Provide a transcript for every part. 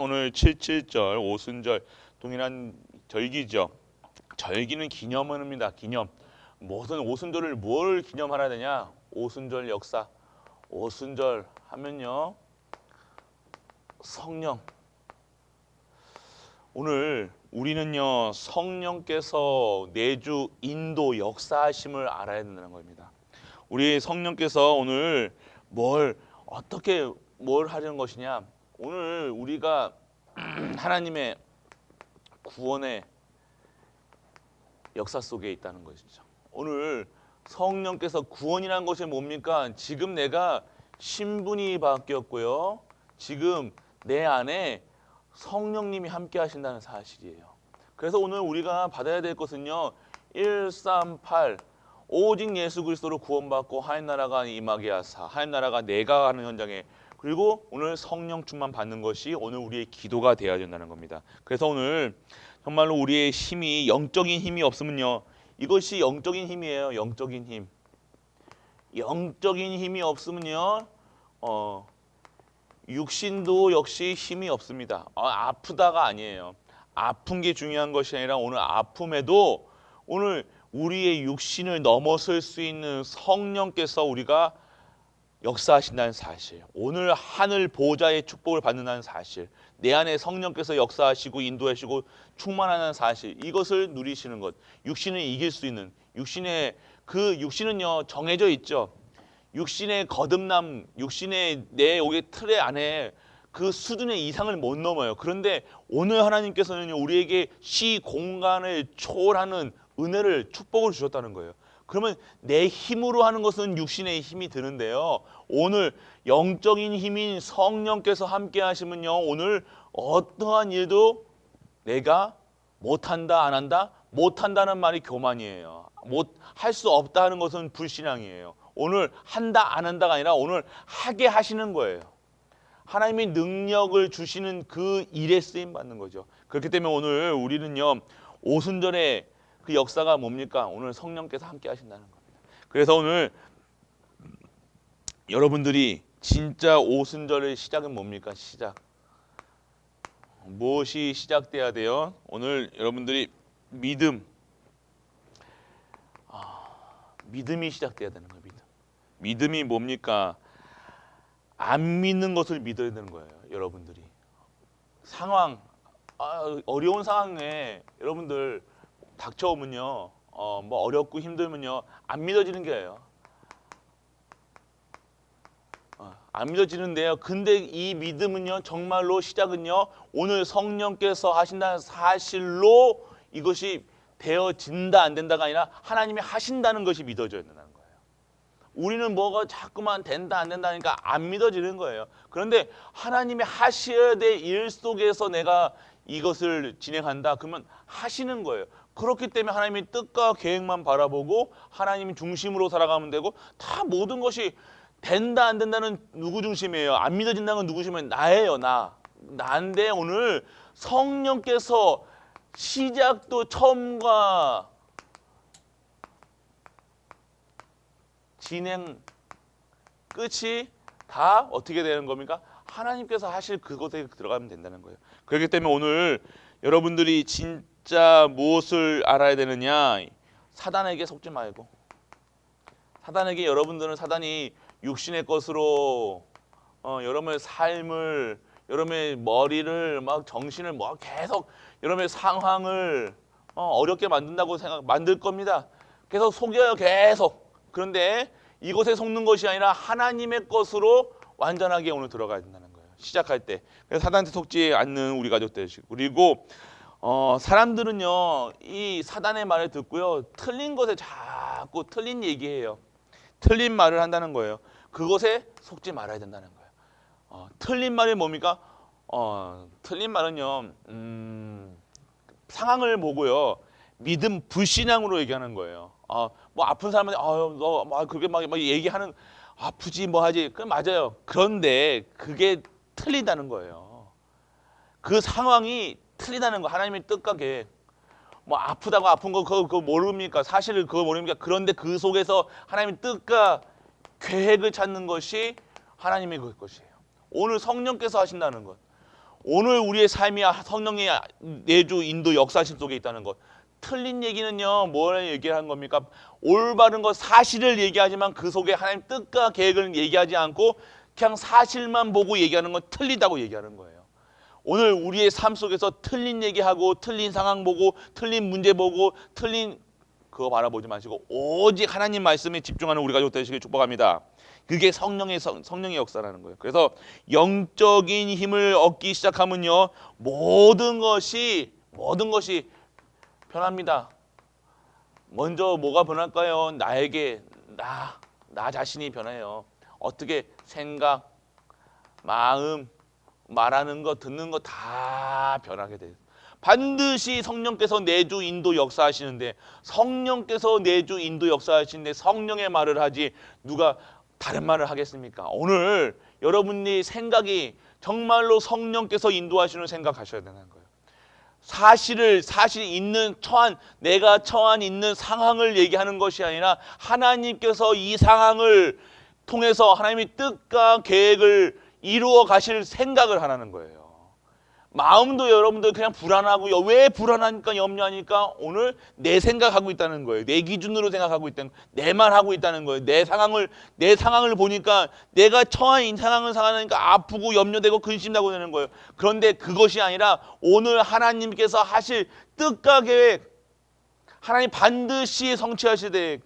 오늘 7.7절 오순절 동일한 절기죠. 절기는 기념합니다. 기념. 무슨 오순절을 뭘 기념하라 되냐? 오순절 역사. 오순절 하면요. 성령. 오늘 우리는요. 성령께서 내주 인도 역사하심을 알아야 된다는 겁니다. 우리 성령께서 오늘 어떻게 하려는 것이냐? 오늘 우리가 하나님의 구원의 역사 속에 있다는 것이죠. 오늘 성령께서 구원이라는 것이 뭡니까? 지금 내가 신분이 바뀌었고요. 지금 내 안에 성령님이 함께 하신다는 사실이에요. 그래서 오늘 우리가 받아야 될 것은요. 138 오직 예수 그리스도로 구원받고 하나님 나라가 임하게 하사 하나님 나라가 내가 하는 현장에 그리고 오늘 성령 충만 받는 것이 오늘 우리의 기도가 되어야 된다는 겁니다. 그래서 오늘 정말로 우리의 힘이 영적인 힘이 없으면요. 이것이 영적인 힘이에요. 영적인 힘. 영적인 힘이 없으면요. 육신도 역시 힘이 없습니다. 아프다가 아니에요. 아픈 게 중요한 것이 아니라 오늘 아픔에도 오늘 우리의 육신을 넘어설 수 있는 성령께서 우리가 역사하신다는 사실, 오늘 하늘 보좌의 축복을 받는다는 사실, 내 안에 성령께서 역사하시고 인도하시고 충만하는 사실, 이것을 누리시는 것, 육신을 이길 수 있는 육신은요 정해져 있죠. 육신의 거듭남, 육신의 내 여기 틀의 안에 그 수준의 이상을 못 넘어요. 그런데 오늘 하나님께서는 우리에게 시 공간을 초월하는 은혜를 축복을 주셨다는 거예요. 그러면 내 힘으로 하는 것은 육신의 힘이 드는데요. 오늘 영적인 힘인 성령께서 함께 하시면요. 오늘 어떠한 일도 내가 못한다 안 한다? 못한다는 말이 교만이에요. 할 수 없다 하는 것은 불신앙이에요. 오늘 한다 안 한다가 아니라 오늘 하게 하시는 거예요. 하나님이 능력을 주시는 그 일에 쓰임 받는 거죠. 그렇기 때문에 오늘 우리는요. 오순절의 그 역사가 뭡니까? 오늘 성령께서 함께 하신다는 겁니다. 그래서 오늘 여러분들이 진짜 오순절의 시작은 뭡니까? 시작. 무엇이 시작돼야 돼요? 오늘 여러분들이 믿음이 시작돼야 되는 거예요. 믿음이 뭡니까? 안 믿는 것을 믿어야 되는 거예요. 여러분들이 어려운 상황에 여러분들 닥쳐오면요, 어렵고 힘들면요, 안 믿어지는 게예요. 안 믿어지는데요. 근데 이 믿음은요, 정말로 시작은요, 오늘 성령께서 하신다는 사실로 이것이 되어진다 안 된다가 아니라 하나님이 하신다는 것이 믿어져야 된다는 거예요. 우리는 뭐가 자꾸만 된다 안 된다니까 안 믿어지는 거예요. 그런데 하나님이 하셔야 될 일 속에서 내가 이것을 진행한다 그러면 하시는 거예요. 그렇기 때문에 하나님의 뜻과 계획만 바라보고 하나님 중심으로 살아가면 되고 다 모든 것이 된다 안 된다는 누구 중심이에요? 안 믿어진다는 건 누구 중심이에요? 나예요. 나인데 오늘 성령께서 시작도 처음과 진행 끝이 다 어떻게 되는 겁니까? 하나님께서 하실 그곳에 들어가면 된다는 거예요. 그렇기 때문에 오늘 여러분들이 진짜 무엇을 알아야 되느냐? 사단에게 속지 말고 여러분들은 사단이 육신의 것으로 여러분의 삶을 여러분의 머리를 막 정신을 계속 여러분의 상황을 어렵게 만든다고 만들 겁니다. 계속 속여요. 계속. 그런데 이곳에 속는 것이 아니라 하나님의 것으로 완전하게 오늘 들어가야 된다는 거예요. 시작할 때. 그래서 사단한테 속지 않는 우리 가족들. 그리고 사람들은요. 이 사단의 말을 듣고요. 틀린 것에 자꾸 틀린 얘기해요. 틀린 말을 한다는 거예요. 그것에 속지 말아야 된다는 거예요. 틀린 말이 뭡니까? 틀린 말은요. 상황을 보고요. 믿음 불신앙으로 얘기하는 거예요. 아픈 사람한테 너 그게 막 얘기하는 아프지 뭐 하지. 그 맞아요. 그런데 그게 틀리다는 거예요. 그 상황이 틀리다는 거. 하나님의 뜻과 계획. 아프다고 아픈 거 그거 모릅니까? 사실을 그거 모릅니까? 그런데 그 속에서 하나님의 뜻과 계획을 찾는 것이 하나님의 것이에요. 오늘 성령께서 하신다는 것. 오늘 우리의 삶이 성령의 내주 인도 역사심 속에 있다는 것. 틀린 얘기는요, 뭘 얘기하는 겁니까? 올바른 것, 사실을 얘기하지만 그 속에 하나님 뜻과 계획을 얘기하지 않고 그냥 사실만 보고 얘기하는 건 틀리다고 얘기하는 거예요. 오늘 우리의 삶 속에서 틀린 얘기하고 틀린 상황 보고 틀린 문제 보고 틀린 그거 바라보지 마시고 오직 하나님 말씀에 집중하는 우리 가족 되시길 축복합니다. 그게 성령의 역사라는 거예요. 그래서 영적인 힘을 얻기 시작하면요, 모든 것이 변합니다. 먼저 뭐가 변할까요? 나에게 나 자신이 변해요. 어떻게? 생각, 마음, 말하는 거, 듣는 거 다 변하게 돼요. 반드시 성령께서 내주 인도 역사하시는데, 성령께서 내주 인도 역사하시는데 성령의 말을 하지 누가 다른 말을 하겠습니까? 오늘 여러분이 생각이 정말로 성령께서 인도하시는 생각하셔야 되는 거예요. 사실 있는 내가 처한 있는 상황을 얘기하는 것이 아니라 하나님께서 이 상황을 통해서 하나님의 뜻과 계획을 이루어 가실 생각을 하라는 거예요. 마음도 여러분들 그냥 불안하고요. 왜 불안하니까 염려하니까 오늘 내 생각하고 있다는 거예요. 내 기준으로 생각하고 있다는 거예요. 내 말하고 있다는 거예요. 내 상황을 보니까 내가 처한 이 상황을 상하니까 아프고 염려되고 근심나고 되는 거예요. 그런데 그것이 아니라 오늘 하나님께서 하실 뜻과 계획, 하나님 반드시 성취하실 때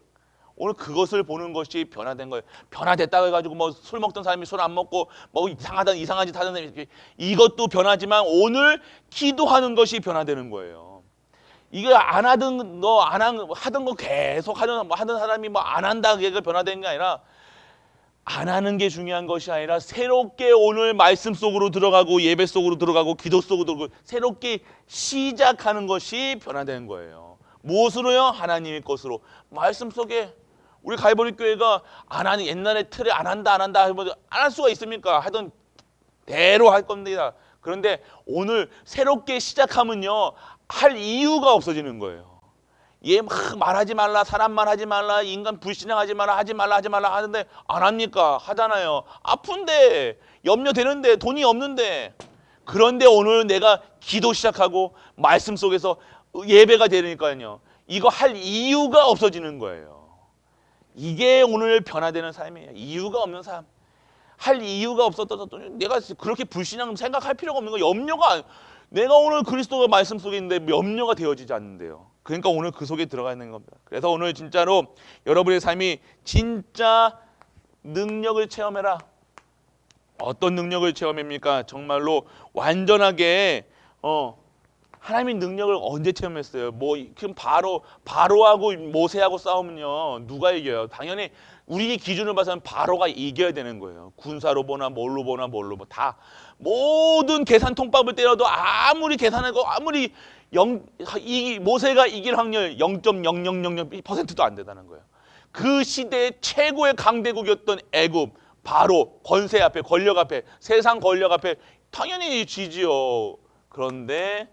오늘 그것을 보는 것이 변화된 거예요. 변화됐다고 해가지고 뭐 술 먹던 사람이 술 안 먹고 뭐 이상한 짓 하던 사람이 이것도 변하지만 오늘 기도하는 것이 변화되는 거예요. 이거 하던 거 계속 하던 사람이 뭐 안 한다 그게 변화된 게 아니라 안 하는 게 중요한 것이 아니라 새롭게 오늘 말씀 속으로 들어가고 예배 속으로 들어가고 기도 속으로 들어가고 새롭게 시작하는 것이 변화되는 거예요. 무엇으로요? 하나님의 것으로. 말씀 속에 우리 갈보리 교회가 옛날에 틀에 안 한다 안 할 수가 있습니까? 하던 대로 할 겁니다. 그런데 오늘 새롭게 시작하면요, 할 이유가 없어지는 거예요. 막 말하지 말라, 사람 말하지 말라, 인간 불신앙하지 말라, 하지 말라 하는데 안 합니까? 하잖아요. 아픈데, 염려되는데, 돈이 없는데. 그런데 오늘 내가 기도 시작하고 말씀 속에서 예배가 되니까요, 이거 할 이유가 없어지는 거예요. 이게 오늘 변화되는 삶이에요. 이유가 없는 삶. 할 이유가 없었다. 내가 그렇게 불신앙 생각할 필요가 없는 거예요. 내가 오늘 그리스도가 말씀 속에 있는데 염려가 되어지지 않는데요. 그러니까 오늘 그 속에 들어가 있는 겁니다. 그래서 오늘 진짜로 여러분의 삶이 진짜 능력을 체험해라. 어떤 능력을 체험합니까? 정말로 완전하게 하나님의 능력을 언제 체험했어요? 지금 바로하고 모세하고 싸우면요, 누가 이겨요? 당연히 우리 기준을 봐서는 바로가 이겨야 되는 거예요. 군사로 보나 뭘로 보나 다 모든 계산 통밥을 때려도 아무리 계산하고 모세가 이길 확률 0.0000%도 안 된다는 거예요. 그 시대의 최고의 강대국이었던 애굽, 바로 권세 앞에, 권력 앞에, 세상 권력 앞에 당연히 지지요. 그런데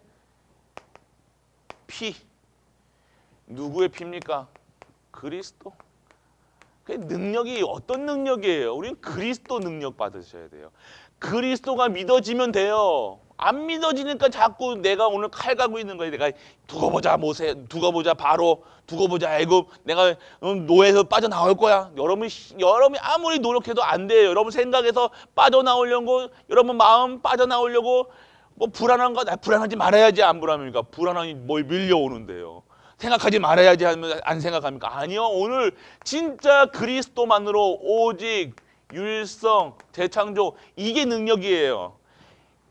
누구의 피입니까? 그리스도. 그 능력이 어떤 능력이에요? 우리는 그리스도 능력 받으셔야 돼요. 그리스도가 믿어지면 돼요. 안 믿어지니까 자꾸 내가 오늘 칼 가고 있는 거예요. 내가 두고 보자 모세, 두고 보자 바로, 두고 보자 애굽, 내가 노예에서 빠져나올 거야. 여러분이 아무리 노력해도 안 돼요. 여러분 생각에서 빠져나오려고, 여러분 마음 빠져나오려고 뭐 불안하지 말아야지. 안 불안합니까? 불안함이 뭘 밀려오는데요. 생각하지 말아야지 하면 안 생각합니까? 아니요. 오늘 진짜 그리스도만으로 오직 율성, 재창조, 이게 능력이에요.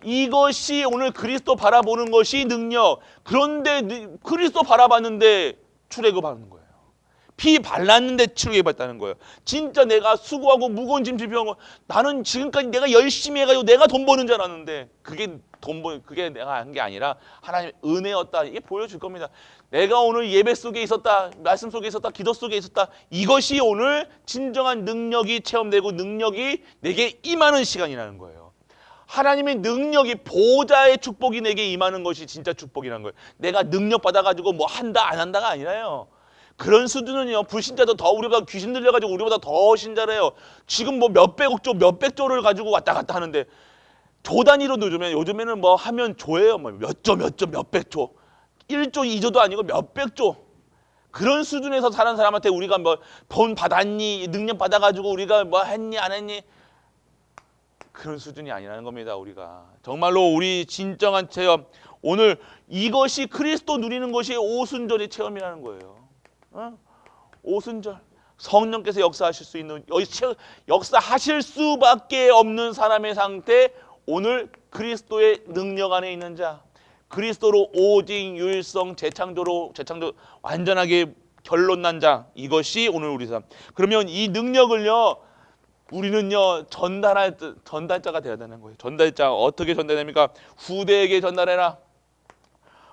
이것이 오늘 그리스도 바라보는 것이 능력. 그런데 그리스도 바라봤는데 출애굽하는 거예요. 피 발랐는데 출애굽했다는 거예요. 진짜 내가 수고하고 무거운 짐 지병 나는 지금까지 내가 열심히 해가지고 내가 돈 버는 줄 알았는데 그게 내가 한 게 아니라 하나님의 은혜였다. 이게 보여줄 겁니다. 내가 오늘 예배 속에 있었다, 말씀 속에 있었다, 기도 속에 있었다. 이것이 오늘 진정한 능력이 체험되고 능력이 내게 임하는 시간이라는 거예요. 하나님의 능력이, 보좌의 축복이 내게 임하는 것이 진짜 축복이라는 거예요. 내가 능력 받아가지고 뭐 한다 안 한다가 아니라요. 그런 수준은요, 불신자도 더, 우리가 귀신 들려가지고 우리보다 더 신자래요. 지금 뭐 몇백억 조, 몇백 조를 가지고 왔다 갔다 하는데 조 단위로 요즘에는 뭐 하면 조예요. 뭐 몇 조, 몇백 조. 1조, 2조도 아니고 몇백 조. 그런 수준에서 사는 사람한테 우리가 뭐 돈 받았니? 능력 받아가지고 우리가 뭐 했니? 안 했니? 그런 수준이 아니라는 겁니다. 우리가 정말로 우리 진정한 체험, 오늘 이것이 그리스도 누리는 것이 오순절의 체험이라는 거예요. 오순절 성령께서 역사하실 수 있는, 역사하실 수밖에 없는 사람의 상태, 오늘 그리스도의 능력 안에 있는 자, 그리스도로 오직 유일성 재창조 완전하게 결론난 자, 이것이 오늘 우리 삶. 그러면 이 능력을요, 우리는요 전달자가 되어야 되는 거예요. 전달자 어떻게 전달됩니까? 후대에게 전달해라.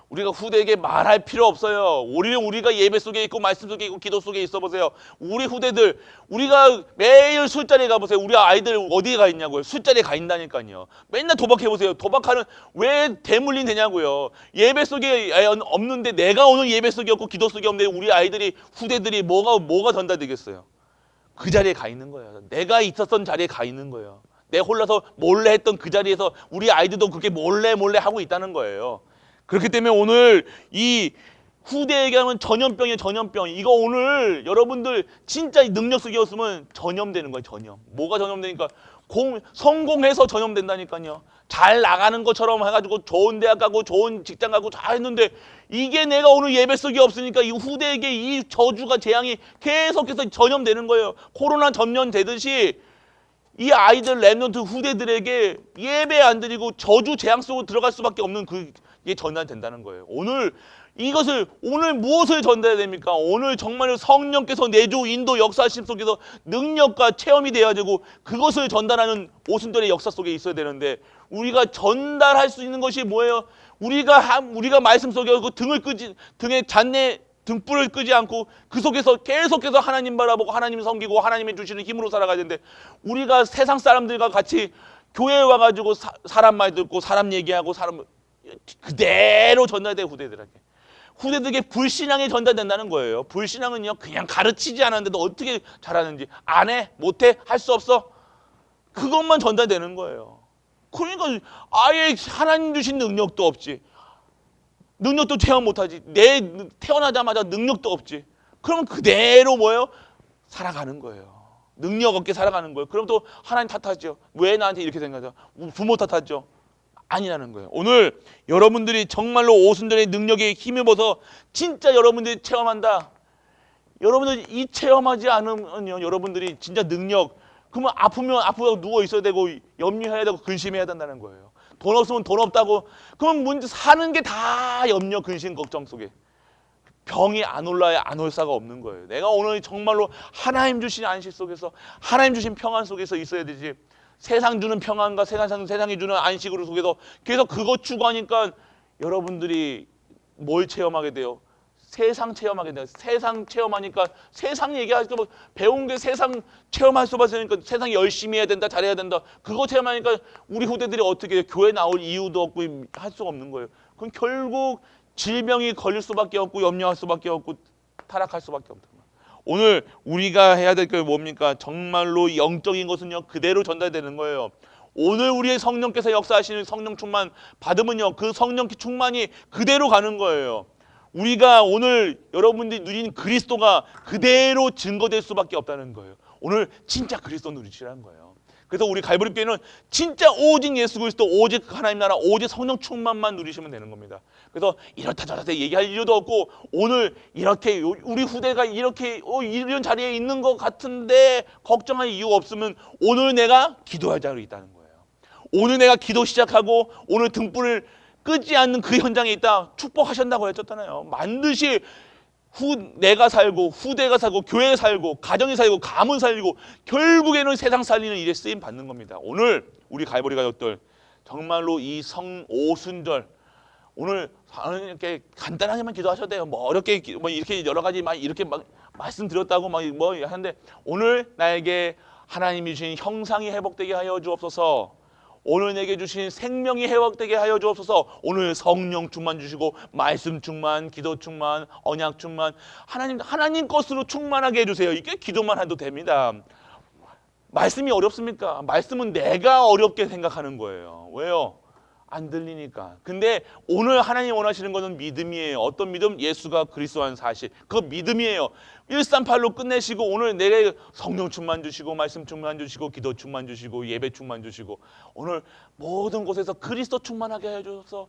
우리가 후대에게 말할 필요 없어요. 우리가 예배 속에 있고 말씀 속에 있고 기도 속에 있어 보세요. 우리 후대들, 우리가 매일 술자리에 가보세요. 우리 아이들 어디에 가 있냐고요. 술자리에 가 있다니까요. 맨날 도박해보세요. 도박하는 왜 대물림 되냐고요. 예배 속에 없는데, 내가 오늘 예배 속에 없고 기도 속에 없는데 우리 아이들이, 후대들이 뭐가 전달되겠어요. 그 자리에 가 있는 거예요. 내가 있었던 자리에 가 있는 거예요. 내 홀라서 몰래 했던 그 자리에서 우리 아이들도 그렇게 몰래 하고 있다는 거예요. 그렇기 때문에 오늘 이 후대에게 하면 전염병이에요. 전염병. 이거 오늘 여러분들 진짜 능력 속에 없으면 전염되는 거예요. 전염. 뭐가 전염되니까? 성공해서 전염된다니까요. 잘 나가는 것처럼 해가지고 좋은 대학 가고 좋은 직장 가고 다 했는데, 이게 내가 오늘 예배 속에 없으니까 이 후대에게 이 저주가, 재앙이 계속해서 전염되는 거예요. 코로나 전염되듯이 이 아이들, 랩런트 후대들에게 예배 안 드리고 저주 재앙 속으로 들어갈 수밖에 없는 그게 전달된다는 거예요. 오늘 무엇을 전달해야 됩니까? 오늘 정말 성령께서 내주 인도 역사심 속에서 능력과 체험이 돼야 되고, 그것을 전달하는 오순절의 역사 속에 있어야 되는데, 우리가 전달할 수 있는 것이 뭐예요? 우리가 말씀 속에 그 등에 잔내 등불을 끄지 않고 그 속에서 계속해서 하나님 바라보고 하나님 섬기고 하나님이 주시는 힘으로 살아가야 되는데, 우리가 세상 사람들과 같이 교회에 와가지고 사람 말 듣고 사람 얘기하고 사람 그대로 전달돼. 후대들에게 불신앙이 전달된다는 거예요. 불신앙은요, 그냥 가르치지 않았는데도 어떻게 잘하는지, 안 해, 못해, 할 수 없어, 그것만 전달되는 거예요. 그러니까 아예 하나님 주신 능력도 없지, 능력도 체험 못하지, 태어나자마자 능력도 없지. 그러면 그대로 뭐예요? 살아가는 거예요. 능력 없게 살아가는 거예요. 그럼 또 하나님 탓하죠. 왜 나한테 이렇게 생각하죠? 부모 탓하죠. 아니라는 거예요. 오늘 여러분들이 정말로 오순절의 능력에 힘입어서 진짜 여러분들이 체험한다. 여러분들이 이 체험하지 않으면요, 여러분들이 진짜 능력, 그러면 아프면 아프다고 누워 있어야 되고 염려해야 되고 근심해야 된다는 거예요. 돈 없으면 돈 없다고, 그럼 문제 사는 게 다 염려, 근심, 걱정 속에 병이 안 올라야 안 올 사가 없는 거예요. 내가 오늘 정말로 하나님 주신 안식 속에서, 하나님 주신 평안 속에서 있어야 되지. 세상 주는 평안과 세상이 주는 안식으로 속에서 계속 그거 추구하니까 여러분들이 뭘 체험하게 돼요? 세상 체험하게 돼요. 세상 체험하니까 세상 얘기하니까 뭐 배운 게 세상 체험할 수밖에 없으니까 세상 열심히 해야 된다, 잘해야 된다, 그거 체험하니까 우리 후대들이 어떻게 해요? 교회 나올 이유도 없고 할 수가 없는 거예요. 그럼 결국 질병이 걸릴 수밖에 없고 염려할 수밖에 없고 타락할 수밖에 없다. 오늘 우리가 해야 될 게 뭡니까? 정말로 영적인 것은요, 그대로 전달되는 거예요. 오늘 우리의 성령께서 역사하시는 성령 충만 받으면요, 그 성령 충만이 그대로 가는 거예요. 우리가 오늘 여러분들이 누린 그리스도가 그대로 증거될 수밖에 없다는 거예요. 오늘 진짜 그리스도 누리시라는 거예요. 그래서 우리 갈보리 교회는 진짜 오직 예수 그리스도, 오직 하나님 나라, 오직 성령 충만만 누리시면 되는 겁니다. 그래서 이렇다 저렇다 얘기할 이유도 없고, 오늘 이렇게 우리 후대가 이렇게 이런 자리에 있는 것 같은데 걱정할 이유 없으면 오늘 내가 기도할 자리에 있다는 거예요. 오늘 내가 기도 시작하고 오늘 등불을 끄지 않는 그 현장에 있다, 축복하신다고 했잖아요. 반드시 내가 살고 후대가 살고 교회 살고 가정이 살고 가문 살리고 결국에는 세상 살리는 일에 쓰임 받는 겁니다. 오늘 우리 갈보리 가족들 정말로 이 오순절, 오늘 이렇게 간단하게만 기도하셔도 돼요. 뭐 어렵게 뭐 이렇게 여러 가지 막 이렇게 막 말씀드렸다고 막 뭐 하는데, 오늘 나에게 하나님이 주신 형상이 회복되게 하여 주옵소서. 오늘 내게 주신 생명이 회복되게 하여 주옵소서. 오늘 성령 충만 주시고 말씀 충만, 기도 충만, 언약 충만, 하나님 것으로 충만하게 해주세요. 이게 기도만 해도 됩니다. 말씀이 어렵습니까? 말씀은 내가 어렵게 생각하는 거예요. 왜요? 안 들리니까. 근데 오늘 하나님 원하시는 것은 믿음이에요. 어떤 믿음? 예수가 그리스도라는 사실. 그거 믿음이에요. 138로 끝내시고 오늘 내게 성령 충만 주시고 말씀 충만 주시고 기도 충만 주시고 예배 충만 주시고 오늘 모든 곳에서 그리스도 충만하게 해주셔서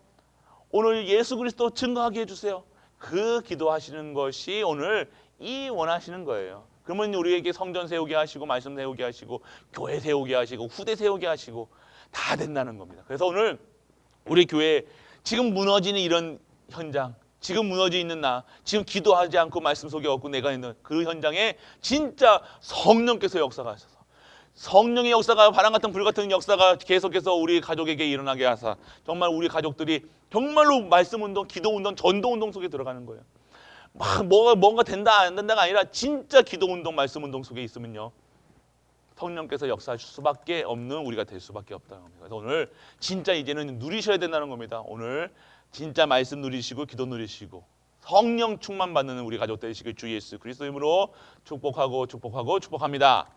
오늘 예수 그리스도 증거하게 해주세요. 그 기도하시는 것이 오늘 이 원하시는 거예요. 그러면 우리에게 성전 세우게 하시고 말씀 세우게 하시고 교회 세우게 하시고 후대 세우게 하시고 다 된다는 겁니다. 그래서 오늘 우리 교회 지금 무너지는 이런 현장, 지금 무너져 있는 나, 지금 기도하지 않고 말씀 속에 없고 내가 있는 그 현장에 진짜 성령께서 역사하셔서 성령의 역사가 바람 같은 불 같은 역사가 계속해서 우리 가족에게 일어나게 하사 정말 우리 가족들이 정말로 말씀 운동, 기도 운동, 전도 운동 속에 들어가는 거예요. 막 뭔가 된다 안 된다가 아니라 진짜 기도 운동, 말씀 운동 속에 있으면요. 성령께서 역사하실 수밖에 없는 우리가 될 수밖에 없다는 겁니다. 그래서 오늘 진짜 이제는 누리셔야 된다는 겁니다. 오늘 진짜 말씀 누리시고 기도 누리시고 성령 충만 받는 우리 가족 되시길 주 예수 그리스도 이름으로 축복합니다.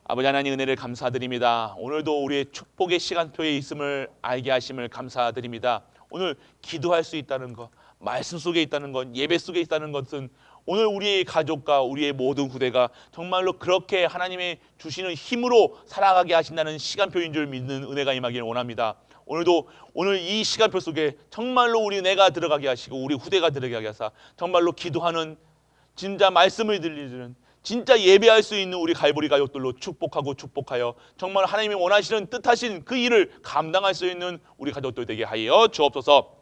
아버지 하나님 은혜를 감사드립니다. 오늘도 우리의 축복의 시간표에 있음을 알게 하심을 감사드립니다. 오늘 기도할 수 있다는 것, 말씀 속에 있다는 것, 예배 속에 있다는 것은 오늘 우리의 가족과 우리의 모든 후대가 정말로 그렇게 하나님의 주시는 힘으로 살아가게 하신다는 시간표인 줄 믿는 은혜가 임하기를 원합니다. 오늘 이 시간표 속에 정말로 우리 내가 들어가게 하시고 우리 후대가 들어가게 하사 정말로 기도하는 진짜 말씀을 들리는 진짜 예배할 수 있는 우리 갈보리 가족들로 축복하여 정말 하나님이 원하시는 뜻하신 그 일을 감당할 수 있는 우리 가족들 되게 하여 주옵소서.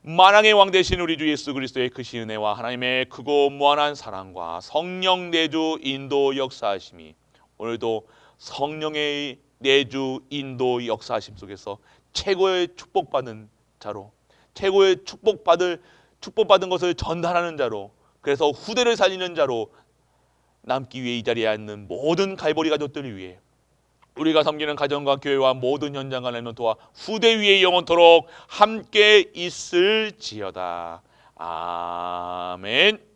만왕의 왕 되신 우리 주 예수 그리스도의 크신 은혜와 하나님의 크고 무한한 사랑과 성령 내주 인도 역사하심이 오늘도 성령의 내주 인도 역사하심 속에서 최고의 축복받은 자로 최고의 축복받은 것을 전달하는 자로 그래서 후대를 살리는 자로 남기 위해 이 자리에 앉는 모든 갈보리 가족들을 위해 우리가 섬기는 가정과 교회와 모든 현장과 렘넌트와 후대 위에 영원토록 함께 있을지어다. 아멘.